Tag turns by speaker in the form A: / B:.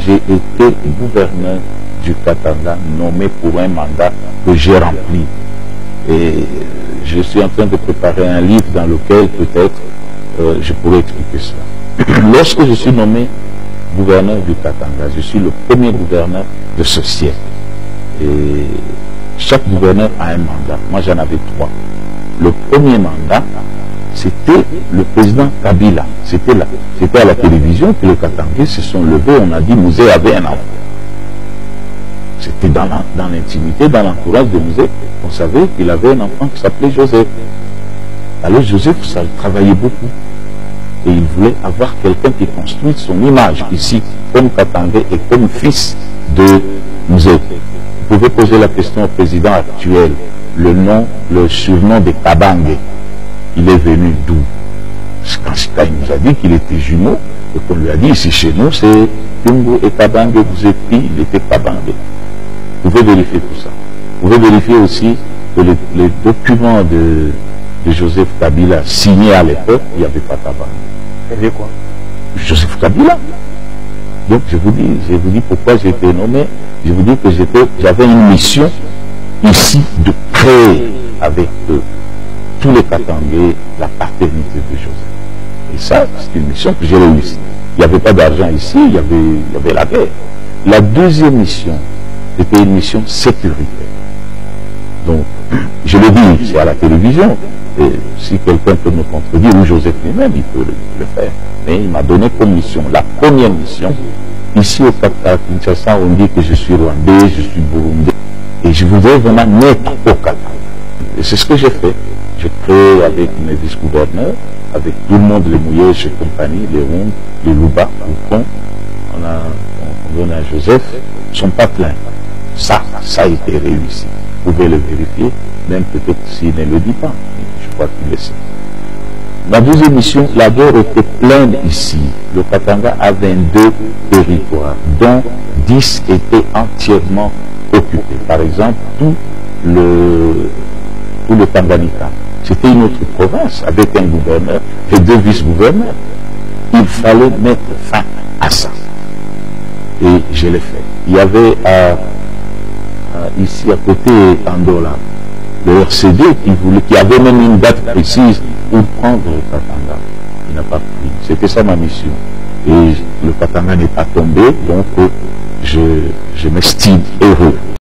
A: j'ai été gouverneur du Katanga, nommé pour un mandat que j'ai rempli. Et je suis en train de préparer un livre dans lequel peut-être je pourrais expliquer cela. Lorsque je suis nommé gouverneur du Katanga, je suis le premier gouverneur de ce siècle. Et chaque gouverneur a un mandat. Moi, j'en avais 3. Le premier mandat, c'était le président Kabila. C'était à la télévision que les Katangais se sont levés. On a dit Mouzé avait un enfant. C'était dans l'intimité, dans l'entourage de Mouzé, on savait qu'il avait un enfant qui s'appelait Joseph. Alors Joseph, ça travaillait beaucoup. Et il voulait avoir quelqu'un qui construise son image ici, comme Katangais et comme fils de Mouzé. Vous pouvez poser la question au président actuel. Le surnom de Kabange, il est venu d'où? Quand il nous a dit qu'il était jumeau, et qu'on lui a dit ici chez nous, c'est Tungo et Kabange, vous êtes pris, il était Kabange. Vous pouvez vérifier tout ça. Vous pouvez vérifier aussi que les documents de Joseph Kabila signés à l'époque, il n'y avait pas Kabange.
B: Il y avait quoi?
A: Joseph Kabila. Donc je vous dis pourquoi j'ai été nommé. Je vous dis que j'avais une mission ici de créer avec tous les Katangais la paternité de Joseph. Et ça, c'est une mission que j'ai réussi. Il n'y avait pas d'argent ici, il y avait la guerre. La deuxième mission, c'était une mission sécuritaire. Donc, je le dis, c'est à la télévision. Et si quelqu'un peut me contredire, ou Joseph lui-même, il peut le faire. Mais il m'a donné comme mission, la première mission. Ici au Kinshasa, on dit que je suis rwandais, je suis burundais. Et je voudrais vraiment naître au Katanga. Et c'est ce que j'ai fait. J'ai créé avec mes vice-gouverneurs, avec tout le monde, les Mouillés, chez compagnie, les Rondes, les Louba, les Cons. On donne à Joseph, ils ne sont pas pleins. Ça a été réussi. Vous pouvez le vérifier, même peut-être s'il ne le dit pas. Je crois qu'il le sait. La deuxième mission, la guerre était pleine ici. Le Katanga a 22 territoires, dont 10 étaient entièrement occupés. Par exemple, tout le Tanganyika. C'était une autre province avec un gouverneur et 2 vice-gouverneurs. Il fallait mettre fin à ça. Et je l'ai fait. Il y avait ici à côté Andola, le RCD qui avait même une date précise pour prendre le Katanga. Il n'a pas pris. C'était ça ma mission. Et le Katanga n'est pas tombé, donc je m'estime heureux.